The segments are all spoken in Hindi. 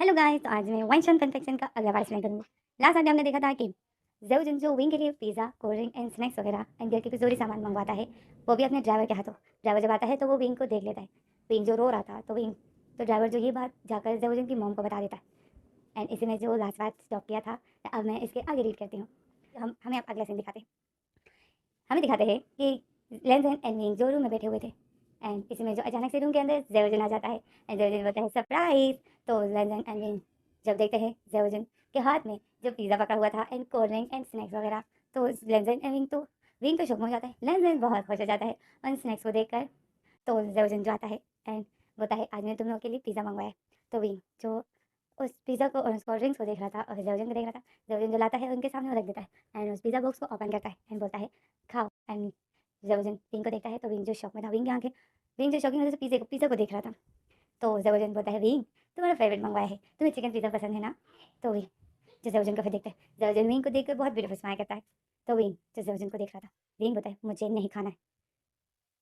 हेलो गाइस, तो आज मैं वाइन कन्फेक्शन का अगला पार्ट शेयर करूँगी। लास्ट टाइम हमने देखा था कि ज़ेउजिन जो विंग के लिए pizza, cold drink and snacks वगैरह एंड घर के कुछ ज़रूरी सामान मंगवाता है, वो भी अपने ड्राइवर के हाथों। ड्राइवर जब आता है तो वो विंग को देख लेता है। विंग जो रो रहा था तो ड्राइवर जो ये बात जाकर ज़ेउजिन की मॉम को बता देता है। एंड इसी में जो लास्ट बात स्टॉप किया था, अब मैं इसके आगे रीड करती हूँ। हमें अब अगला सीन दिखाते हैं। हमें दिखाते हैं कि लेंज़न एंड विंग जो रूम में बैठे हुए थे। एंड इसी में जो अचानक से रूम के अंदर ज़ेउजिन आ जाता है एंड ज़ेउजिन बोलता है सरप्राइज़। तो लेंज़न एंड विंग जब देखते हैं ज़ेउजिन के हाथ में जो पिज़्ज़ा पकड़ा हुआ था and cold drink and snacks वगैरह, तो लेंज़न एंड विंग तो शॉक में हो जाता है। लेंज़न बहुत खुश हो जाता है उन स्नैक्स को देखकर। तो ज़ेउजिन जो आता है एंड बोलता है आज मैंने तुम लोगों के लिए पिज़्ज़ा मंगवाया है। तो विंग जो उस पिज़्ज़ा को और उस कोल्ड ड्रिंक्स को देख रहा था और ज़ेउजिन को देख रहा था, ज़ेउजिन जो लाता है उनके सामने वो रख देता है एंड उस पिज़्ज़ा बॉक्स को ओपन करता है एंड बोलता है खाओ। एंड ज़ेबुदिन विंग को देखता है तो विंग जो शॉक में था, विंग जो शॉकिंग वजह से पिज़्ज़ा को देख रहा था। तो ज़ेबुदिन बोलता है विंग तुम्हारा फेवरेट मंगवाया है, तुम्हें चिकन पिज़्ज़ा पसंद है ना? तो विंग जो ज़ेबुदिन को फिर देखता है, ज़ेबुदिन विंग को देखकर बहुत ब्यूटीफुल स्माइल करता है। तो विंग जो ज़ेबुदिन को देख रहा था, विंग बोलता है मुझे नहीं खाना है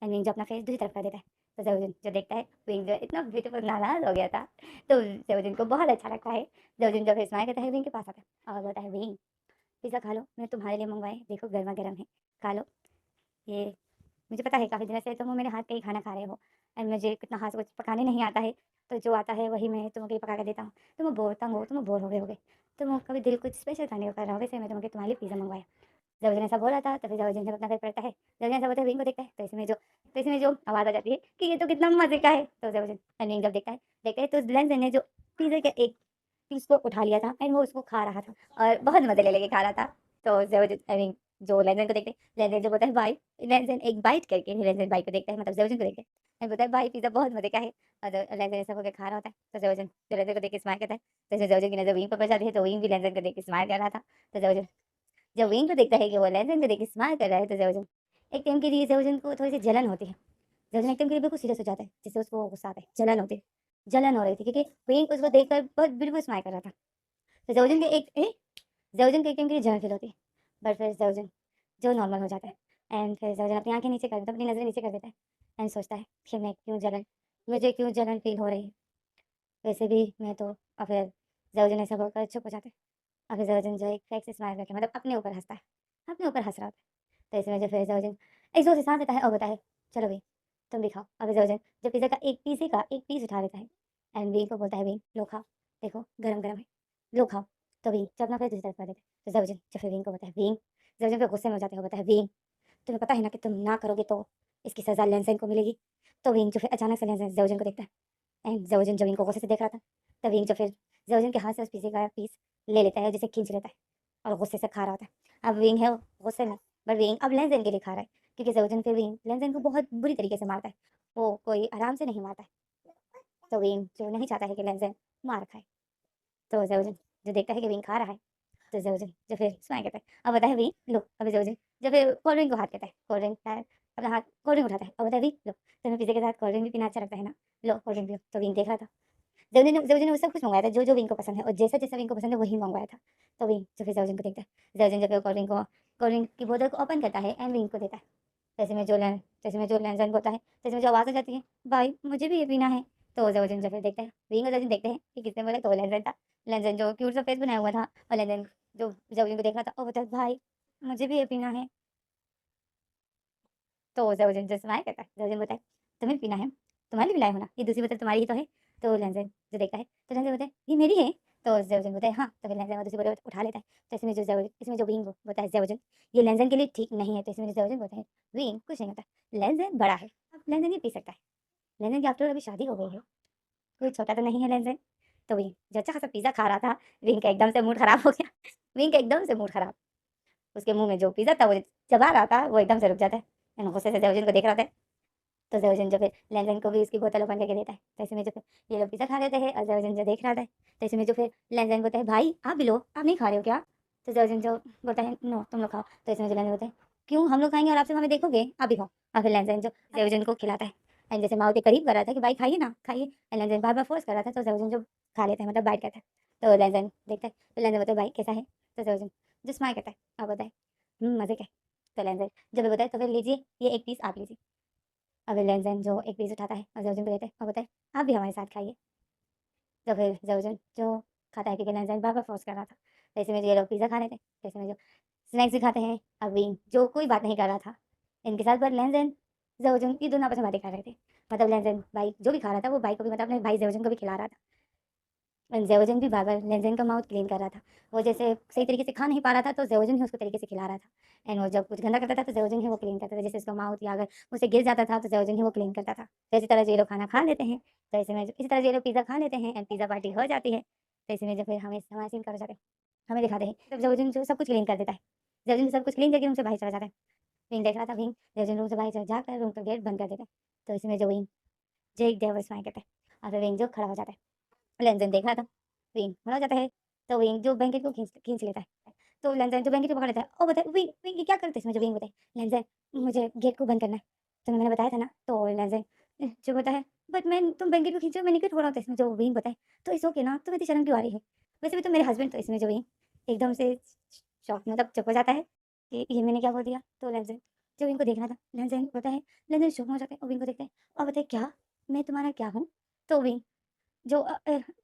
एंड विंग जो अपना फेस दूसरी तरफ कर देता है। तो ज़ेबुदिन जो देखता है विंग जो इतना ब्यूटीफुल नाराज़ हो गया था, तो ज़ेबुदिन को बहुत अच्छा लगता है। ज़ेबुदिन जो फिर स्माइल करता है विंग के पास आता है और बोलता है विंग पिज़्ज़ा खा लो, मैंने तुम्हारे लिए मंगवाया है, देखो गरमा-गरम है, खा लो। ये मुझे पता है काफ़ी दिनों से तुम वो मेरे हाथ का ही खाना खा रहे हो एंड मुझे कितना हाथ से कुछ पकाने नहीं आता है, तो जो आता है वही मैं तुमके लिए पका के देता हूँ। तुम बोर तंग हो, तुम बोर हो गए होगे, तुम कभी दिल कुछ स्पेशल खाने को कर रहे हो, वैसे मैं तुम्हारे लिए पिज़्ज़ा मंगवाया। ज़बरदस्ती ऐसा बोला था, तो फिर ज़बरदस्ती जब अपना पेट पड़ता है, ज़बरदस्ती ऐसा बोलता है, विंग को देखता है, तो इसमें जो आवाज़ आ जाती है कि ये तो कितना मज़े का है। तो ज़बरदस्ती विंग जब देखता है तो लेंज़ ने जो पिज़्ज़ा का एक पीस को उठा लिया था एंड वो उसको खा रहा था और बहुत मज़े ले लेके खा रहा था। तो ज़बरदस्ती आई मीन जो लेंज़न को देखते हैं, लेंज़न जो बोलता है भाई, लेंज़न एक बाइट करके लेंज़न भाई को देखता है, मतलब ज़बरदस्ती को देखता है एंड बोलता है भाई पिज़्ज़ा बहुत मज़े का है। और लेंज़न ऐसा होके खा रहा होता है, तो ज़बरदस्ती लेंज़न को देख के स्माइल करता है। तो ज़बरदस्ती की नज़र विंग पर पड़ जाती है, तो विंग भी लेंज़न को देख के स्माइल कर रहा था। तो ज़बरदस्ती जब विंग को देखता है कि वो लेज़न को देख के स्माइल कर रहा है, तो ज़ेबुदिन एक टाइम के लिए ज़ेबुदिन को थोड़ी-सी जलन होती है। ज़ेबुदिन एक टाइम के लिए बिल्कुल सीरियस हो जाता है, जिससे उसको गुस्सा आता है, जलन होती है। जलन हो रही थी क्योंकि विंग उसको देखकर बहुत बिल्कुल स्माइल कर रहा था। तो ज़ेबुदिन को एक टाइम के लिए जलन फ़ील होती है, बट फिर ज़ेबुदिन जो नॉर्मल हो जाता है एंड फिर ज़ेबुदिन अपनी आँखें नीचे कर देता है, अपनी नज़रें नीचे कर देता है एंड सोचता है कि मुझे क्यों जलन फ़ील हो रही है? वैसे भी मैं तो और फिर ज़ेबुदिन ऐसा बोलकर चुप हो जाता है। और फिर ज़ेबुदिन जो एक फेक से स्माइल करके मतलब अपने ऊपर हँसता है, अपने ऊपर हँस रहा होता है। तो इसमें जो फिर ज़ोजिन एक ज़ोर से साँस लेता है और बोलता है, "चलो भई, तुम भी खाओ।" और फिर ज़ोजिन जो पिज़्ज़ा का एक पीस उठा लेता है एंड वी को बोलता है, "वी, लो खाओ, देखो गरम-गरम है, लो खाओ।" तो वी जो अपना प्लेट दूसरी तरफ कर देता है। तो ज़ोजिन जो फिर वी को बोलता है, "वी।" ज़ोजिन फिर गुस्से में हो जाते हैं और बोलता है, "वी, तुम्हें पता है ना कि तुम ना करोगे तो इसकी सज़ा लेंसेन को मिलेगी।" तो विंग जो फिर अचानक से लेंसेन ज़ोजिन को देखता है एंड ज़ोजिन जो विंग को गुस्से से देख रहा था, तो विंग जो फिर ज़ोजिन के हाथ से उस पिज़्ज़े का पीस ले लेता है और जिसे खींच लेता है और गुस्से से खा रहा होता है। अब विंग है वो गुस्से में, बट विंग अब लेंसेन के लिए खा रहा है क्योंकि ज़ोजिन फिर विंग लेंसेन को बहुत बुरी तरीके से मारता है। वो कोई आराम से नहीं मारता है, तो विंग जो नहीं चाहता है कि लेंसेन मार खाए। तो ज़ोजिन जो देखता है कि विंग खा रहा है, तो ज़ोजिन जो फिर स्माइल करता है और बताता है विंग लो। अभी ज़ोजिन जो फिर कोल्ड ड्रिंक को हाथ कहता है, कोल्ड ड्रिंक है अपना हाथ कोल्ड ड्रिंक उठाता है और बोलता है विंग लो, तुम्हें पिज़्ज़ा के साथ कोल्ड ड्रिंक भी पीना अच्छा लगता है ना? लो कोल्ड ड्रिंक पियो। तो विंग देख रहा था। ज़ेबुदिन ने वो सब कुछ मँगवाया था जो विंग को पसंद है और जैसा-जैसा विंग को पसंद है वही मँगवाया था। तो विंग जो फिर ज़ेबुदिन को देखता है, ज़ेबुदिन जो फिर कोल्ड ड्रिंक की बोतल को ओपन करता है एंड विंग को देता है। जैसे में जो लेंज़न बोलता है, जैसे में जो आवाज़ आ जाती है, भाई मुझे भी ये पीना है। तो ज़ेबुदिन जो फिर देखता है, विंग और ज़ेबुदिन देखते हैं कि किसने बोला, तो वो लेंज़न था। लेंज़न जो क्यूट सा फेस बनाया हुआ था और लेंज़न जो ज़ेबुदिन को देख रहा था और बोलता है, भाई मुझे भी ये पीना है। तो ज़ेबुदिन जो स्माइल करता है, ज़ेबुदिन बोलता है, तुम्हें भी पीना है? तुम्हारे लिए भी लाया हूँ ना, ये दूसरी बोतल तुम्हारी ही तो है। तो लेंज़न जो देखता है, तो लेंज़न बोलता है, ये मेरी है? तो ज़ेबुदिन बोलता है, हाँ। तो फिर लेंज़न वो दूसरी बोतल उठा लेता है। तो इसमें जो विंग बोलता है ज़ेबुदिन, ये लेंज़न के लिए ठीक नहीं है। तो इसमें ज़ेबुदिन बोलता है, विंग कुछ नहीं होता, लेंज़न बड़ा है, अब लेंज़न ये पी सकता है। लेंज़न की आफ्टर ऑल अभी शादी हो गई है, कोई छोटा तो नहीं है लेंज़न। तो विंग जो अच्छा खासा पिज़्ज़ा खा रहा था, विंग का एकदम से मूड खराब हो गया। विंग का एकदम से मूड खराब। उसके मुँह में जो पिज़्ज़ा था वो चबा रहा था, वो एकदम से रुक जाता है। एंड गुस्से से ज़ेबुदिन को देख रहा था। तो ज़ेबुदिन जो फिर लेंज़न को भी उसकी बोतल ओपन करके देता है। तो ऐसे में जो फिर ये लोग पिज़्ज़ा खा लेते हैं और ज़ेबुदिन जो देख रहा था। तो ऐसे में जो फिर लेंज़न बोलता है, "भाई आप भी लो, आप नहीं खा रहे हो क्या?" तो ज़ेबुदिन जो बोलता है, "नो, तुम लोग खाओ।" तो इसमें जो लेंज़न बोलता है, "क्यों हम लोग खाएँगे और आप सिर्फ़ हमें देखोगे? आप भी खाओ।" और फिर लेंज़न जो ज़ेबुदिन को खिलाता है एंड जैसे माँओं के करीब कर रहा था कि, "भाई खाइए ना, खाइए।" एंड लेंज़न बार-बार फ़ोर्स कर रहा था, तो ज़ेबुदिन जो खा लेता है मतलब बाइट करता है। तो लेंज़न देखता है, तो लेंज़न बोलता है, "भाई कैसा है?" तो ज़ेबुदिन जो स्माइल करता है और बोलता है, मज़े का है।" तो लेंज़न जब ये बोलता है, "तो फिर लीजिए, ये एक पीस आप लीजिए।" अब लेंज़न जो एक पीस उठाता है और ज़ेबुदिन को देता है और बोलता है, "आप भी हमारे साथ खाइए।" तो फिर ज़रूरन जो खाता है क्योंकि लैंज़ैन बार-बार फ़ोर्स कर रहा था। तो ऐसे में जो ये लोग पिज़्ज़ा खा रहे थे, तो ऐसे में जो स्नैक्स भी खाते हैं। अब विंग जो कोई बात नहीं कर रहा था इनके साथ, पर लैंज़ैन, ज़रूरन ये दोनों आपस में बातें कर रहे थे। मतलब लैंज़ैन भाई जो भी खा रहा था वो भाई को भी, मतलब अपने भाई ज़रूरन को भी खिला रहा था। ज़ेओजन भी बार-बार लेज़ेन का माउथ क्लीन कर रहा था। वो जैसे सही तरीके से खा नहीं पा रहा था, तो ज़ेओजन ही उसको तरीके से खिला रहा था। एंड वो जब कुछ गंदा करता था, तो ज़ेओजन ही वो क्लीन करता था। जैसे उसका माउथ या अगर मुझसे गिर जाता था, तो ज़ेओजन ही वो क्लीन करता था। तो इसी तरह से ये लोग खाना खा लेते हैं। तो ऐसे में इसी तरह से ये लोग पिज़्ज़ा खा लेते हैं एंड पिज़्ज़ा पार्टी हो जाती है। तो ऐसे में जो फिर हमारा सीन कट जाता है। हमें दिखाते हैं, तब ज़ेओजन जो सब कुछ क्लीन कर देता है। ज़ेओजन सब कुछ क्लीन करके रूम से बाहर चला जाता है। विंग देख रहा था, विंग ज़ेओजन रूम से बाहर जाकर रूम का गेट बंद कर देता है। तो इसमें जो विंग जेक डेविल स्माइल कहता है और फिर विंग जो खड़ा हो जाता है। लेनज़ेन देख रहा था, विंग खड़ा हो जाता है, तो विंग जो ब्लैंकेट को खींच खींच लेता है। तो लेनज़ेन जो ब्लैंकेट को पकड़ लेता है, "ओ बता विंग विंग ये क्या करते?" इसमें जो विंग बताए, "लेनज़ेन मुझे गेट को बंद करना है, तुम्हें मैंने बताया था ना।" तो लेनज़ेन जो बोलता है, "बट मैं तुम ब्लैंकेट को खींचो मैं नहीं कुछ हो रहा था।" इसमें जो विंग बताए, "तो इट्स ओके ना, तुम्हें इतनी शर्म क्यों आ रही है? वैसे भी तुम मेरे हस्बैंड।" तो इसमें जो विंग एकदम से शॉक, मतलब चुप हो जाता है कि ये मैंने क्या बोल दिया? तो लेनज़ेन जो विंग को देख रहा था, लेनज़ेन बोलता है, लेनज़ेन शॉक में हो जाता है और विंग को देखता है और बोलता है, "क्या? मैं तुम्हारा क्या हूँ?" तो विंग जो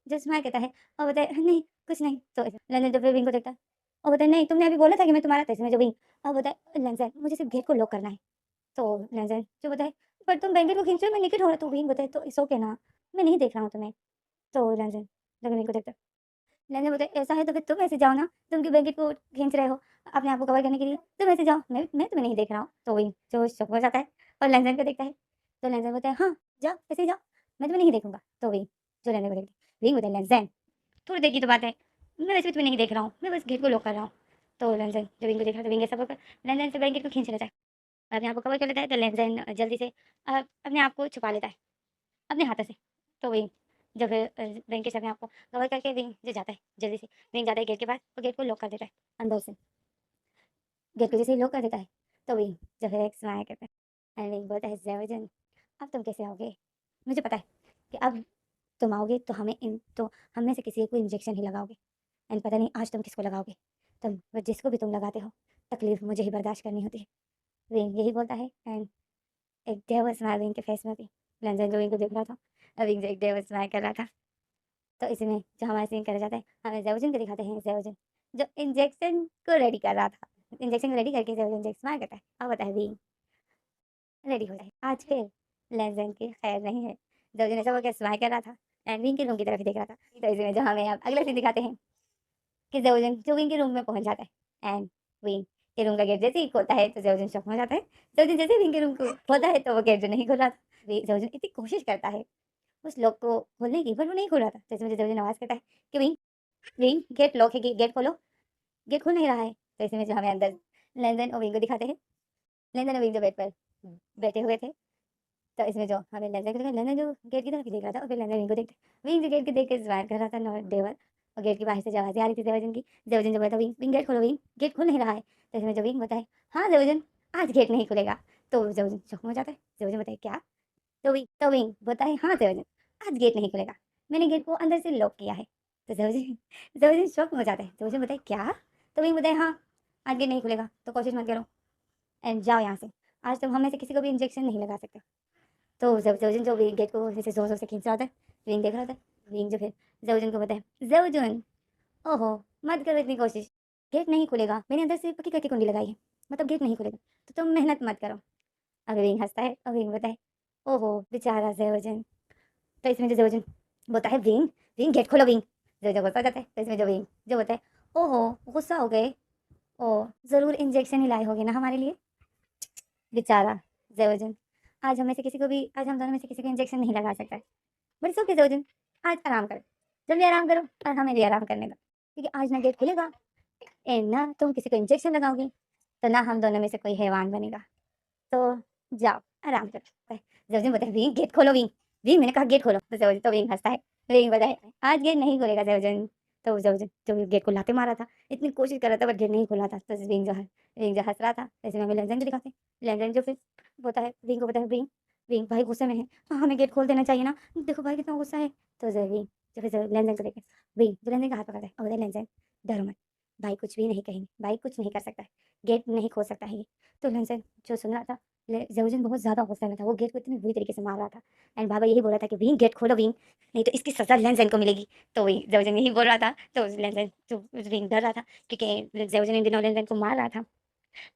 जो स्माइल कहता है और बताए नहीं कुछ नहीं। तो लंदन जब विंग को देखता है और बताए नहीं तुमने अभी बोला था कि मैं तुम्हारा था। इसमें जो विंग और बताए लंदन मुझे सिर्फ गेट को लॉक करना है। तो लंदन जो बताए पर तुम ब्लैंकेट को खींच रहे हो मैं निकट हो रहा। तो विंग बताए तो इट्स ओके ना, मैं नहीं देख रहा हूँ तुम्हें। तो लंदन जब विंग को देखता है लंदन बताए ऐसा है तो फिर तुम ऐसे जाओ ना, तुम क्यों ब्लैंकेट को खींच रहे हो अपने आप को कवर करने के लिए, तुम ऐसे जाओ, मैं तुम्हें नहीं देख रहा हूँ। तो विंग जो शॉक हो जाता है और लंदन को देखता है। तो लंदन बोलता है हाँ जाओ ऐसे ही जाओ, मैं तुम्हें नहीं देखूंगा। तो विंग जो लंदन को देखती है विंग बोलता है लंदन थोड़ी देर की तो बात है। मैं वैसे भी तुम्हें नहीं देख रहा हूँ, मैं बस गेट को लॉक कर रहा हूँ। तो लेनज़ेन जब विंग को देख रहा है तो विंग ऐसा बोलकर लेनज़ेन से ब्लैंकेट को खींच लेता है। और अपने आप को कवर कर लेता है तो लेनज़ेन जल्दी से अपने आप को छुपा लेता है अपने हाथों से। तो विंग जब ब्लैंकेट से अपने आप को कवर करके विंग जो जाता है जल्दी से, विंग जाता है गेट के पास और गेट को लॉक कर देता है अंदर से। गेट को जैसे ही लॉक कर देता है तो विंग जो है एक स्माइल करता है एंड विंग बोलता है ज़ेवजन अब तुम कैसे आओगे? मुझे पता है कि अब तुम आओगे तो हम में से किसी एक को इंजेक्शन ही लगाओगे एंड पता नहीं आज तुम किसको लगाओगे। जिसको भी तुम लगाते हो तकलीफ मुझे ही बर्दाश्त करनी होती है। विंग यही बोलता है एंड एक डेविल स्माइल विंग के फेस में भी। लंदन जो विंग को देख रहा था और विंग जो एक डेविल स्माइल कर रहा था। तो इसमें जो हमारा सीन करा जाता है हमें ज़ेवजुन को दिखाते हैं। ज़ेवजुन जो इंजेक्शन को रेडी कर रहा था, इंजेक्शन को रेडी करके ज़ेवजुन जो स्माइल करता है और बताए विंग रेडी हो जाए। आज फिर लंदन की खैर नहीं है। ज़ेवजुन ऐसा बोल स्माइल कर रहा था एंड विंग के रूम की तरफ ही देख रहा था। तो इसमें जो हमें अब अगला सीन दिखाते हैं कि ज़ेवजुन जो विंग के रूम में पहुँच जाता है एंड विंग के रूम का गेट जैसे ही खोलता है तो ज़ेवजुन शॉक में हो जाता है। ज़ेवजुन जैसे ही विंग के रूम को खोलता है तो वो गेट जो नहीं खुल रहा था। ज़ेवजुन इतनी कोशिश करता है उस लॉक को खोलने की, पर वो नहीं खुल रहा था। तो इसमें ज़ेवजुन आवाज़ करता है कि विंग विंग गेट लॉक है, गेट खोलो, गेट खुल नहीं रहा है। तो इसमें जो हमें अंदर लैंडन और विंग को दिखाते हैं। लैंडन और विंग जो बेड पर बैठे हुए थे। तो इसमें जो हमें लैंडन को दिखा, लैंडन जो गेट की तरफ ही देख रहा था और फिर लैंडन विंग को देखते, विंग जो गेट को देख के स्माइल कर रहा था नॉट डेवर। और गेट के बाहर से जो आवाज़ें आ रही थी ज़ेवजुन की, ज़ेवजुन जो बोला था विंग विंग गेट खोलो, विंग गेट खुल नहीं रहा है। तो इसमें जो विंग बताए हाँ ज़ेवजुन आज गेट नहीं खुलेगा। तो ज़ेवजुन शॉक में हो जाता है। ज़ेवजुन बताए क्या? तो विंग बताए हाँ ज़ेवजुन आज गेट नहीं खुलेगा, मैंने गेट को अंदर से लॉक किया है। तो ज़ेवजुन ज़ेवजुन शॉक में हो जाता है। ज़ेवजुन बताए क्या? तो विंग बताए हाँ आज गेट नहीं खुलेगा तो कोशिश मत करो एंड जाओ यहाँ से। आज तुम हम में से किसी को भी इंजेक्शन नहीं लगा सकते। तो जब ज़ेवजुन जो भी गेट को जैसे ज़ोर-ज़ोर से खींच रहा होता है, विंग देख रहा होता है। विंग जो फिर ज़ेवजुन को बताए, "ज़ेवजुन, ओहो! मत करो इतनी कोशिश, गेट नहीं खुलेगा। मैंने अंदर से पक्की करके कुंडी लगाई है, मतलब गेट नहीं खुलेगा, तो तुम मेहनत मत करो।" अब विंग हँसता है और विंग बताए, "ओहो! बेचारा ज़ेवजुन।" तो इसमें जो ज़ेवजुन बोलता है, "विंग, विंग गेट खोलो विंग।" ज़ेवजुन गुस्सा हो जाता है। तो इसमें जो विंग जो बोलता है, "ओहो! गुस्सा हो गए? ओह! ज़रूर इंजेक्शन ही लाए होंगे ना हमारे लिए?" बेचारा ज़ेवजुन, आज हम दोनों में से किसी को इंजेक्शन नहीं लगा सकता है। बट इट्स ओके ज़ोजुन, आज आराम करो। तुम भी आराम करो और हमें भी आराम करने दो। क्योंकि आज ना गेट खुलेगा एंड ना तुम किसी को इंजेक्शन लगाओगे, तो ना हम दोनों में से कोई हैवान बनेगा। तो जाओ, आराम करो। ज़ोजुन बोलता है, "विंग गेट खोलो विंग।" "विंग मैंने कहा गेट खोलो।" तो विंग हँसता है। विंग बोलता है, "आज गेट नहीं खुलेगा ज़ोजुन।" तो ज़ोजुन जो गेट को लाते मारा था, इतनी कोशिश कर रहा था बट गेट नहीं खुला था। तो विंग जो हँस रहा था, ऐसे में हमें लेंजन को दिखाते हैं। लेंजन जो फिर बोलता है विंग को बोलता है, "विंग, विंग भाई गुस्से में है, हमें गेट खोल देना चाहिए ना, देखो भाई कितना गुस्सा है।" तो जो विंग जो फिर लेंजन को देखे, विंग जो लेंजन का हाथ पकड़ता है और बोलता है, "लेंजन डरो मत, भाई कुछ भी नहीं कहेंगे, भाई कुछ नहीं कर सकता है, गेट नहीं खोल सकता है ये। तो लेंसन जो सुन रहा था, जर्जन बहुत ज़्यादा गुस्से में था, वो गेट को इतनी बुरी तरीके से मार रहा था। एंड बाबा यही बोल रहा था कि विंग गेट खोलो विंग, नहीं तो इसकी सजा लेंसन को मिलेगी। तो वही जर्जन यही बोल रहा था, तो लेंसन जो विंग डर रहा था क्योंकि जर्जन इन दिनों लेंसन को मार रहा था।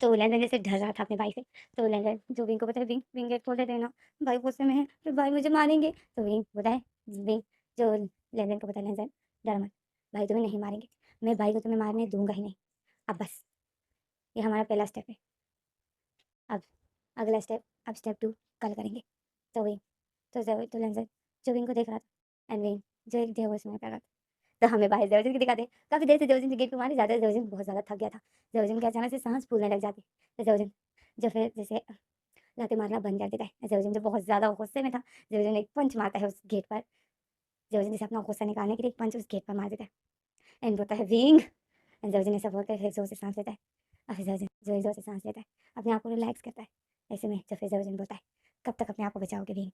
तो लेंसन जैसे डर रहा था अपने भाई से, तो लेंसन जो विंग को पता है विंग विंग गेट खोल देते हैं ना, भाई गुस्से में है, फिर भाई मुझे मारेंगे। तो विंग बताए विंग जो लेंसन को पता है, लेंसन डर मत, भाई तुम्हें नहीं मारेंगे, मैं भाई को तुम्हें मारने दूंगा ही नहीं। अब बस ये हमारा पहला स्टेप है। अब अगला स्टेप, अब स्टेप 2 कल करेंगे। तो वही तो लेंसन जो विंग को देख रहा था एंड विंग जो एक बेहोश में कर रहा था। तो हमें बाहर देवजिन को दिखाते, काफ़ी देर से देवजिन के गेट पे मारे जाते, देवजिन बहुत ज़्यादा थक गया था। देवजिन के अचानक से साँस फूलने लग जाती। तो देवजिन जो फिर जैसे लाते मारना बंद कर देता है। देवजिन जो बहुत ज़्यादा गुस्से में था, देवजिन एक पंच मारता है उस गेट पर। देवजिन जैसे अपना गुस्सा निकालने के लिए एक पंच उस गेट पर मार देता है एंड बोलता है विंग। एंड देवजिन ऐसा बोलकर फिर ज़ोर से साँस लेता है और फिर देवजिन ज़ोर से साँस लेता है, अपने आप को रिलैक्स करता है। ऐसे में जो फिर देवजिन बोलता है, कब तक अपने आप को बचाओगे विंग?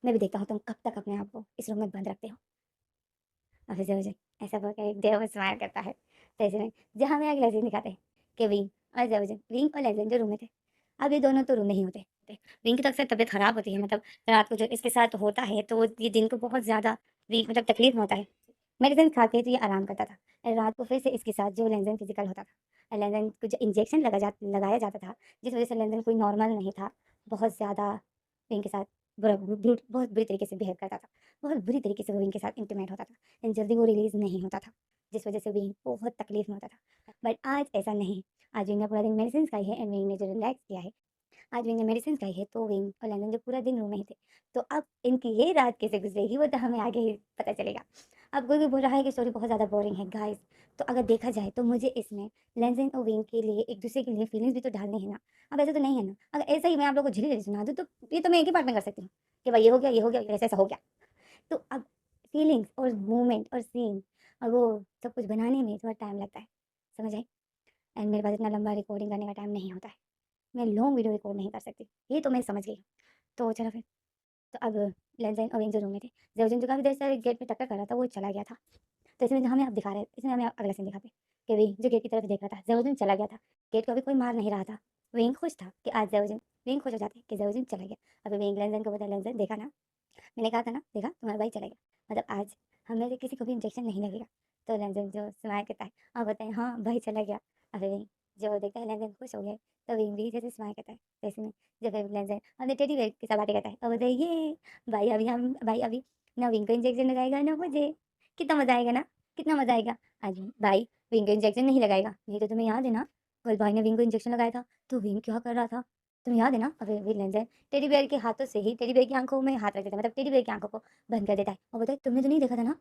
मैं भी देखता हूँ तुम कब तक अपने आप को इस रूम में बंद रखते हो। और फिर देवजिन ऐसा बोलकर एक देव स्माइल करता है। तो ऐसे में जहाँ हमें अगला सीन दिखाते हैं कि विंग और लेजेंड जो रूम में थे, अब ये दोनों तो रूम नहीं होते। विंग की तो अक्सर तबीयत खराब होती है, मतलब रात को जो इसके साथ होता है तो ये दिन को बहुत ज़्यादा वीक मतलब तकलीफ में होता है। मेडिसिन खा के तो ये आराम करता था और रात को फिर से इसके साथ जो लेंजन फिजिकल होता था और लेंजन को जो इंजेक्शन लगाया जाता था, जिस वजह से लेंजन कोई नॉर्मल नहीं था, बहुत ज़्यादा विंग के साथ बहुत बुरी तरीके से बिहेव करता था, बहुत बुरी तरीके से वो विंग के साथ इंटीमेट होता था एंड जल्दी वो रिलीज़ नहीं होता था, जिस वजह से विंग बहुत तकलीफ में होता था। बट आज ऐसा नहीं, आज विंग ने पूरा दिन मेडिसिन खाई है एंड विंग ने जो रिलैक्स किया है, आज विंग ने मेडिसिन खाई है, तो विंग और लैंडन जो पूरा दिन रूम में ही थे। तो अब इनकी ये रात कैसे गुजरेगी वो तो हमें आगे ही पता चलेगा। अब कोई भी बोल रहा है कि स्टोरी बहुत ज़्यादा बोरिंग है गाइस, तो अगर देखा जाए तो मुझे इसमें लैंडन और विंग के लिए एक दूसरे के लिए फीलिंग्स भी तो डालनी है ना। अब ऐसा तो नहीं है ना, अगर ऐसा ही मैं आप लोगों को झिली सुना दूँ तो ये तो मैं एक ही पार्ट में कर सकती हूँ कि भाई ये हो गया ऐसा ऐसा हो गया। तो अब फीलिंग्स और मूवमेंट और सीन और वो सब कुछ बनाने में थोड़ा टाइम लगता है, समझ आई। एंड मेरे पास इतना लंबा रिकॉर्डिंग करने का टाइम नहीं होता है, मैं लॉन्ग वीडियो रिकॉर्ड नहीं कर सकती, ये तो मैं समझ गई। तो चलो फिर, तो अब लेंज़ाइन और विंग जो रूम में थे, ज़ेवजिन जो काफ़ी देर से गेट पे टक्कर कर रहा था वो चला गया था। तो इसमें जो हमें अब दिखा रहे हैं, इसमें हमें अगला सीन दिखाते हैं कि विंग जो गेट की तरफ देख रहा था, ज़ेवजिन चला गया था, गेट को अभी कोई मार नहीं रहा था। विंग खुश था कि आज ज़ेवजिन विंग खुश हो जाते कि ज़ेवजिन चला गया। अभी विंग लेंज़ाइन को बोलता है, लेंज़ाइन देखा ना, मैंने कहा था ना, देखा तुम्हारा भाई चला गया, मतलब आज हम में से किसी को भी इंजेक्शन नहीं लगेगा। तो लेंज़न जो स्माइल करता है और बताए हाँ भाई चला गया। और फिर जो देखता है लेंज़न खुश हो गया, तो विंग भी जैसे स्माइल करता है जैसे में, जब फिर लेंज़न अपने टेडी बेयर के साथ बातें करता है और बताए ये भाई अभी ना विंग को इंजेक्शन लगाएगा ना मुझे, कितना मज़ा आएगा ना, कितना मज़ा आएगा। आज भाई विंग को इंजेक्शन नहीं लगाएगा, नहीं तो तुम्हें याद है ना, कल भाई ने विंग को इंजेक्शन लगाया था तो विंग क्या कर रहा था, तुम्हें याद है ना। और फिर लेंज़न टेडी बेयर के हाथों से ही टेडी बेयर की आंखों में हाथ रख देता है, मतलब टेडी बेयर की आंखों को बंद कर देता है और बोलता है तुमने तो नहीं देखा था ना,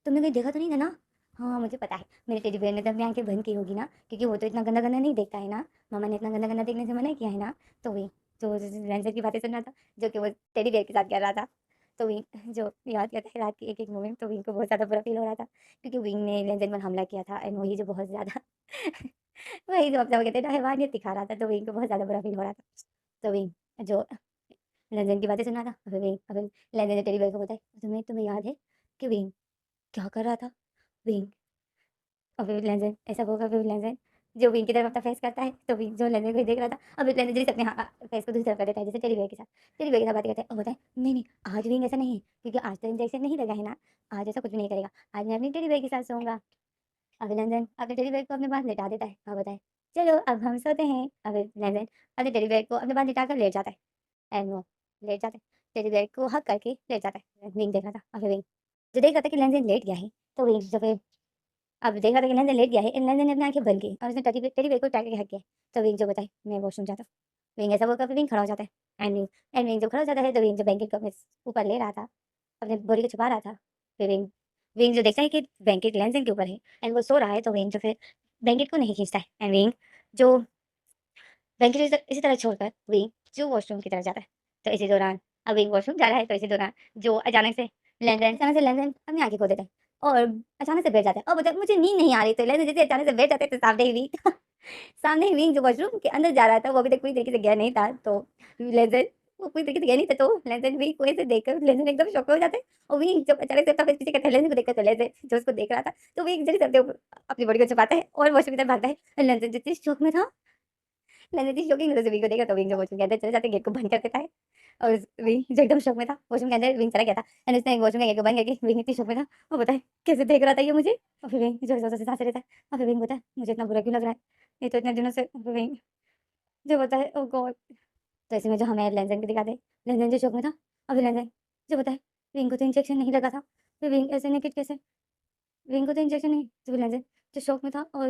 तुमने कहीं देखा तो नहीं था ना। हाँ मुझे पता है, मेरे टेडी बेयर ने तो अपनी आंखें बंद की होगी ना, क्योंकि वो तो इतना गंदा गंदा नहीं देखता है ना, मामा ने इतना गंदा गंदा देखने से मना किया है ना। तो वही जो लेंसर की बातें सुन रहा था, जो कि वो टेडी बेयर के साथ कर रहा था। तो विंग जो याद करता है रात की एक एक मोमेंट, तो विंग को बहुत ज़्यादा बुरा फील हो रहा था क्योंकि विंग ने लेंसर पर हमला किया था एंड वही जो बहुत ज़्यादा वही जो अपना वो कहते हैं ना हैवानियत दिखा रहा था, तो विंग को बहुत ज़्यादा बुरा फील हो रहा था। तो विंग जो लेजेंड की बातें सुना था, अभी लेजेंड ने टेडी बेयर को बताया, तुम्हें याद है कि विंग क्या कर रहा था। विंग और फिर लेजेंड ऐसा बोलकर फिर लेजेंड जो विंग की तरफ अपना फेस करता है, तो विंग जो लेजेंड को देख रहा था, अब लेजेंड जैसे अपने फेस को दूसरी तरफ कर देता है जैसे टेडी बेयर के साथ बातें करता है और बताए नहीं नहीं आज विंग ऐसा नहीं है, क्योंकि आज तो इंजेक्शन नहीं लगा है ना, आज ऐसा कुछ भी नहीं करेगा, आज मैं अपनी टेडी बेयर के साथ सोऊंगा। अभिनंदन अपने टेडी बेयर को अपने पास लेटा देता है और बताए चलो अब हम सोते हैं। अभिनंदन अपने टेडी बेयर को अपने पास लेटा कर लेट जाता है एंड वो लेट जाता है, टेडी बेयर को हग करके लेट जाता है। विंग देख रहा था और फिर विंग जो देख रहा था कि लेंज़न लेट गया है, तो विंग जो फिर अब देख रहा था कि लेंज़न लेट गया है एंड लेंज़न ने अपनी आंखें बंद की और उसने टेडी बेयर को टाइट करके हग किया। तो विंग जो बताए मैं वॉशरूम जाता हूँ। विंग ऐसा बोलकर फिर विंग खड़ा हो जाता है एंड विंग जब खड़ा हो जाता है तो विंग जो ब्लैंकेट को अपने ऊपर ले रहा था, अपने बॉडी को छुपा रहा था, फिर विंग विंग जो देखता है कि ब्लैंकेट लेंज़न के ऊपर है एंड वो सो रहा है, तो विंग जो फिर ब्लैंकेट को नहीं खींचता है एंड विंग जो ब्लैंकेट इसी तरह छोड़कर विंग जो वॉशरूम की तरफ जाता है। तो इसी दौरान अब विंग वॉशरूम जा रहा है, तो इसी दौरान जो अचानक से लेंज़न अपनी आँखें खोल देता है और अचानक से बैठ जाता है और बोलता है मुझे नींद नहीं आ रही। तो लेंज़न जैसे अचानक से बैठ जाता है तो सामने ही विंग सामने ही विंग जो वॉशरूम के अंदर जा रहा था, वो अभी तक पूरी तरीके से गया नहीं था, तो लेंज़न वो कोई तरीके से गया नहीं था, तो लेंसन भी कोई ऐसे देखकर लेंसन एकदम शॉक में हो जाता है। और वही जब अचानक से अपना फेस पीछे करता है लेंसन को देखकर, तो लेंसन जो उसको देख रहा था, तो वो एक जल्दी से अपनी बॉडी को छुपाता है और वॉशरूम की तरफ भागता है। लेंसन जितने शॉक में था, लेंसन इतनी शॉकिंग नज़र से विंग को देखा, तो विंग जो वॉशरूम के अंदर चले जाते, गेट को बंद कर देता है। और विंग जो एकदम शॉक में था, वॉशरूम के अंदर विंग चला गया था एंड उसने वॉशरूम के गेट को बंद करके, विंग इतनी शॉक में था, वो बताए कैसे देख रहा था ये मुझे। और फिर विंग जोर-जोर से साँसें लेता है और फिर विंग बोलता है, मुझे इतना बुरा क्यों लग रहा है? ये तो इतने दिनों से। फिर विंग जो बोलता है, ओह गॉड! तो ऐसे में जो हमें लेंसन को दिखाते हैं, लेंसन जो शॉक में था और फिर लेंसन जो बताए, विंग को तो इंजेक्शन नहीं लगा था, फिर विंग ऐसे नेकेड कैसे? विंग को तो इंजेक्शन नहीं, तो फिर लेंसन जो शॉक में था और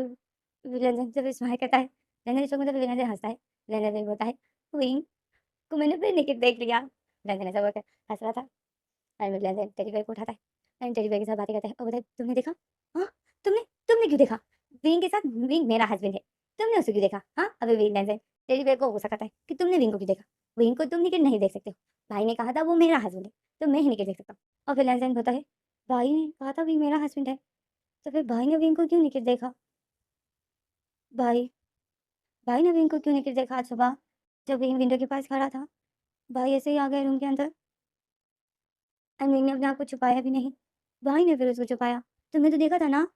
लेंसन जब स्माइल करता है, लेंसन शॉक में था, फिर लेंसन हँसता है। लेंसन बोलता है, विंग को मैंने फिर नेकेड देख लिया। लेंसन ऐसा बोलकर हँस रहा था एंड लेंसन टेडी बेयर को उठाता है एंड टेडी बेयर के साथ बातें करता है और बोलता है, तुमने देखा? हाँ, तुमने तुमने क्यों देखा? विंग के साथ, विंग मेरा हस्बैंड है, तुमने उसे क्यों देखा? हाँ, अभी विंग लेंसन टेडी बेयर को गुस्सा करता है कि तुमने विंग को क्यों देखा? विंग को तुम नेकेड नहीं देख सकते हो। भाई ने कहा था वो मेरा हस्बैंड है, तो मैं ही नेकेड देख सकता हूँ। और फिर लेंसन बोलता है, भाई ने कहा था विंग मेरा हस्बैंड है, तो फिर भाई ने विंग को क्यों नेकेड देखा? भाई भाई ने विंग को क्यों नेकेड देखा आज सुबह? जब विंग विंडो के पास खड़ा था, भाई ऐसे ही आ गए रूम के अंदर एंड विंग ने अपने आप को छुपाया भी नहीं। भाई ने फिर उसको छुपाया। तुमने तो देखा था ना?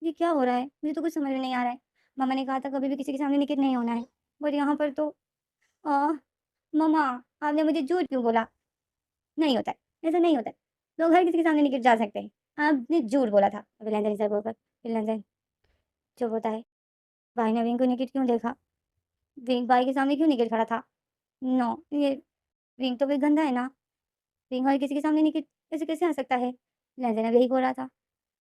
ये क्या हो रहा है? मुझे तो कुछ समझ में नहीं आ रहा है। मम्मा ने कहा था कभी भी किसी के सामने नेकेड नहीं होना है, बट यहाँ पर तो अ, मम्मा आपने मुझे झूठ क्यों बोला? नहीं होता है, ऐसा नहीं होता है। लोग हर किसी के सामने नेकेड जा सकते हैं। आपने झूठ बोला था। विलेंजन सर बोलकर विलेंजन चुप होता है। भाई ने विंग को नेकेड क्यों देखा? विंग भाई के सामने क्यों नेकेड खड़ा था? नो, ये विंग तो फिर गंदा है ना? विंग हर किसी के सामने नेकेड ऐसे कैसे आ सकता है? विलेंजन अब यही बोल रहा था,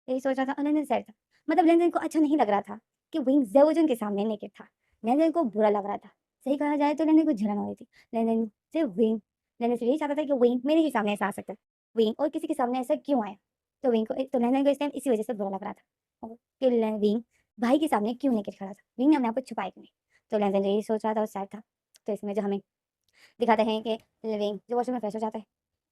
यही सोच रहा था और लेनदेन सैड था। मतलब लेनदेन को अच्छा नहीं लग रहा था कि विंग ज़ेवुजन के सामने नेकेड था। लेनदेन को बुरा लग रहा था। सही कहा जाए तो लेनदेन को जलन हो रही थी। लेनदेन से विंग लेनदेन सिर्फ यही चाहता था कि विंग मेरे ही सामने ऐसा आ सकता है। विंग और किसी के सामने ऐसा क्यों आया? तो विंग को तो लेनदेन को इस टाइम इसी वज़ह से बुरा लग रहा था। और कि ले विंग भाई के सामने क्यों नेकेड खड़ा था? विंग ने अपने आप को छुपाया क्यों नहीं? तो लेनदेन यही सोच रहा था और सैड था। तो इसमें जो हमें दिखाते हैं कि विंग जो वॉशरूम में फ्रेश हो जाता है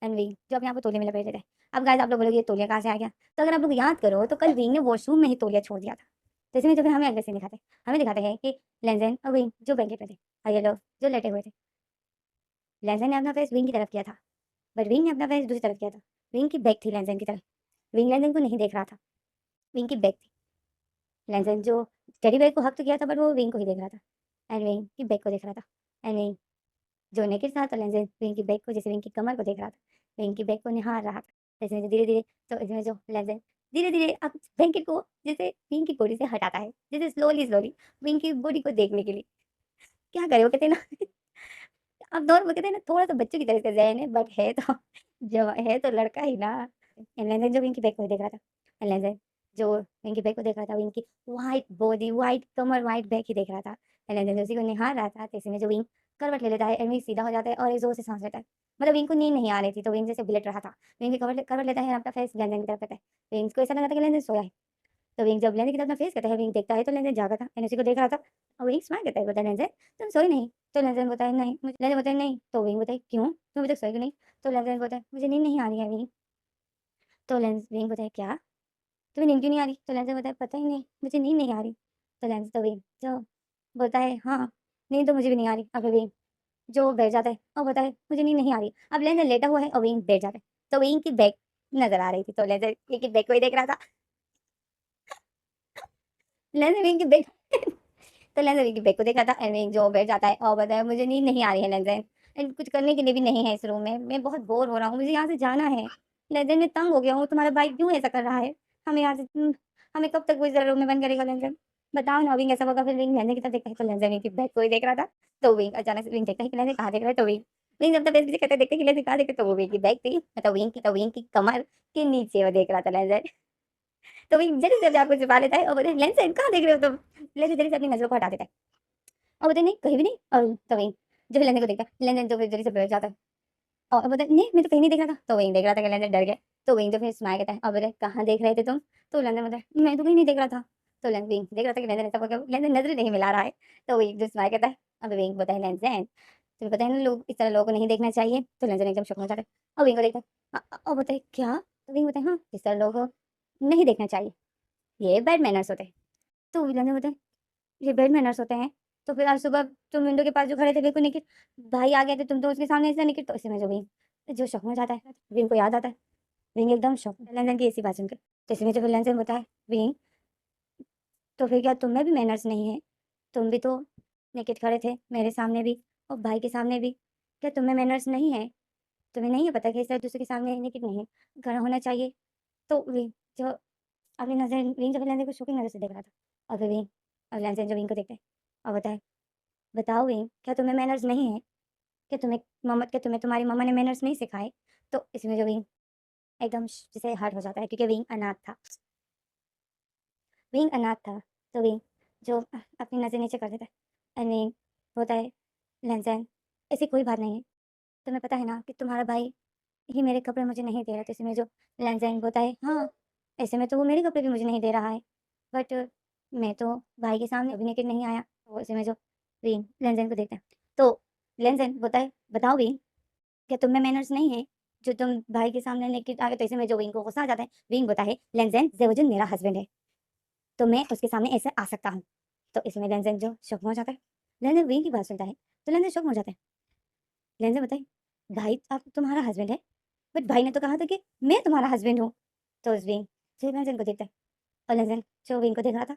एंड विंग जो अपने आप को तौलिया में लपेट देता है। अब गाइस आप लोग बोलोगे ये तौलिया कहाँ से आ गया? तो अगर आप लोग याद करो तो कल विंग ने वॉशरूम में ही तौलिया छोड़ दिया था। तो इसमें जो है हमें अगले सीन दिखाते हैं। हमें दिखाते हैं कि लेंज़न और विंग जो ब्लैंकेट में थे और ये लोग जो लेटे हुए थे। लेंज़न ने अपना फेस विंग की तरफ किया था, बट विंग ने अपना फेस दूसरी तरफ किया था। विंग की बैक थी लेंज़न की तरफ। विंग लेंज़न को नहीं देख रहा था, विंग की बैक थी। लेंज़न जो टेडी बेयर को हग तो किया था, बट वो विंग को ही देख रहा था एंड विंग की बैक को देख रहा था एंड विंग जो नेकेड था, तो लेंज़न विंग की बैक को, जैसे विंग की कमर को देख रहा था, विंग की बैक को निहार रहा था। जैसे धीरे-धीरे, तो इसमें जो लेंज़न धीरे-धीरे अब ब्लैंकेट को जैसे विंग की बॉडी से हटाता है, जैसे स्लोली-स्लोली विंग की बॉडी को देखने के लिए। क्या करे, वो कहते हैं ना अब दौर वो कहते हैं ना, थोड़ा-सा बच्चों की तरह का ज़हन है, बट है तो जो है तो लड़का ही ना। लेंज़न जो विंग की बैक को देख रहा था, लेंज़न जो विंग की बैक को देख रहा था, विंग की व्हाइट बॉडी, व्हाइट कमर, व्हाइट बैक ही देख रहा था। लेंज़न जो उसी को निहार रहा था, तो इसी में जो विंग करवट ले लेता है एंड विंग सीधा हो जाता है और एक ज़ोर से साँस लेता है। मतलब विंग को नींद नहीं आ रही थी, तो विंग जैसे बिलट रहा था। विंग भी करवट करवट लेता है और अपना फेस लेंज़न की तरफ करता है। विंग को ऐसा लगा था कि लेंज़न सोया है। तो विंग जब लेंज़न की तरफ अपना फेस करता है, विंग देखता है तो लेंज़न जागा था एंड उसी को देख रहा था और विंग स्माइल करता है, बोलता है, "लेंज़न तुम सोई नहीं?" तो लेंज़न बोलता है, "नहीं।" लेंज़न बोलता है, "नहीं।" तो विंग बोलता है, "क्यों? तुम अभी तक सोई क्यों नहीं?" तो लेंज़न बोलता है, "मुझे नींद नहीं आ रही है विंग।" तो विंग बोलता है, "क्या? तुम्हें नींद क्यों नहीं आ रही?" तो लेंज़न बोलता है, "पता ही नहीं, मुझे नींद नहीं आ रही।" तो विंग जो बोलता है, "हाँ, नींद तो मुझे भी नहीं आ रही।" अब विंग जो बैठ जाता है और बोलता है, "मुझे नींद नहीं आ रही।" अब लेंज़न लेटा हुआ है और विंग बैठ जाता है। तो विंग की बैक नज़र आ रही थी, तो लेंज़न विंग की बैक को ही देख रहा था। लेंज़न विंग की बैक तो लेंज़न विंग की बैक को देख रहा था एंड विंग जो बैठ जाता है और बोलता है, "मुझे नींद नहीं आ रही है लेंज़न एंड कुछ करने के लिए भी नहीं है इस रूम में। मैं बहुत बोर हो रहा हूँ, मुझे यहाँ से जाना है। लेंज़न मैं तंग हो गया हूँ, तुम्हारा भाई क्यों ऐसा कर रहा है? हमें यहाँ से हमें कब तक वो इस रूम में बंद करेगा लेंज़न? बताओ ना।" विंग ऐसा होगा, फिर विंग लेंज़न की तरफ देखता है तो लेंज़न विंग की बैक को ही देख रहा था। तो विंग अचानक से विंग देखता है कि लेंज़न कहाँ देख रहा है, तो विंग जब तक फेस पीछे करता है, देखता है कि लेंज़न कहाँ देख रहा है, तो वो विंग की बैक थी। मतलब विंग की कमर के नीचे वो देख रहा था लेंज़न। तो वही जल्दी से अपने आप को छुपा लेता है और बोलता है, "लेंसन कहाँ देख रहे हो तुम?" लेंसन जल्दी से अपनी नज़रों को हटा देता है और बोलता है, "नहीं, कहीं भी नहीं।" और तो वही जो लेंसन को देखता है, लेंसन तो फिर जल्दी से बैठ जाता है और बोलता है, "नहीं, मैं तो कहीं नहीं देख रहा था।" तो वही देख रहा था कि लेंसन डर गया। तो वही तो फिर स्माइल करता है और बोलता है, "कहाँ देख रहे थे तुम?" तो लेंसन बोलता है, "मैं तो कहीं नहीं देख रहा था।" तो लेंसन देख रहा था कि लेंसन ऐसा बोल के लेंसन नज़रें नहीं मिला रहा है। तो वही जो स्माइल करता है, अब विंग बोलता है, "लेंसन, तुम्हें पता है ना लोग इस तरह लोगों को नहीं देखना चाहिए।" तो लेंसन एकदम शॉक में हो जाता है और विंग को देखता है और बोलता है, "क्या?" तो विंग बोलता है, "हाँ, इस तरह लोगों को नहीं देखना चाहिए। ये बैड मैनर्स होते हैं।" तो लेंसन बोलता है, "ये बैड मैनर्स होते हैं?" तो फिर आज सुबह तुम विंडो के पास जो खड़े थे बिल्कुल निकट, भाई आ गए थे, तुम तो उसके सामने ऐसे निकट, तो इसी में जो विंग जो शॉक हो जाता है, विंग को याद आता है, विंग एकदम शॉक लेन की ऐसी बात सुनकर। तो इसमें जो फिर लेन होता है, विंग तो फिर क्या तुम में भी मैनर्स नहीं है? तुम भी तो नेकेड खड़े थे मेरे सामने भी और भाई के सामने भी, क्या तुम्हें मैनर्स नहीं है? तुम्हें नहीं है पता कि इस तरह दूसरे के सामने नेकेड नहीं खड़ा होना चाहिए? तो विंग जो अपनी नज़र विंग जब लेंस को शौकीन नज़र से देख रहा था, और फिर विंग और लेंस जो विंग को देखते हैं और बताए, बताओ विंग क्या तुम्हें मैनर्स नहीं है? क्या तुम्हें तुम्हारी मम्मा ने मैनर्स नहीं सिखाए? तो इसमें जो विंग एकदम जैसे हर्ट हो जाता है, क्योंकि विंग अनाथ था, विंग अनाथ था। तो विंग जो अपनी नज़र नीचे कर देता है, एंड विंग होता है, लेंसन ऐसी कोई बात नहीं है, तुम्हें पता है ना कि तुम्हारा भाई ही मेरे कपड़े मुझे नहीं दे रहा। तो इसमें जो लेंसन होता है, हाँ ऐसे में तो वो मेरे कपड़े भी मुझे नहीं दे रहा है, बट मैं तो भाई के सामने अभी नेकेड नहीं आया। तो इसमें जो विंग लेंसन को देखता है, तो लेंसन होता है, बताओ विंग क्या तुम में मैनर्स नहीं है जो तुम भाई के सामने नेकेड आ गए? तो इसमें जो विंग को गुस्सा आ जाता है, विंग होता है, लेंसन जेवजुन मेरा हस्बैंड है, तो मैं उसके सामने ऐसे आ सकता हूँ। तो इसमें लेंसन जो शॉक में हो जाता है, लेंसन विंग की बात सुनता है तो लेंसन शॉक में हो जाता है। लेंसन बताए, भाई आप तुम्हारा हस्बैंड है, बट भाई ने तो कहा था कि मैं तुम्हारा हस्बैंड हूँ। तो उस विंग जो लेंसन को देखता है, और लेंसन जो विंग को देख रहा था,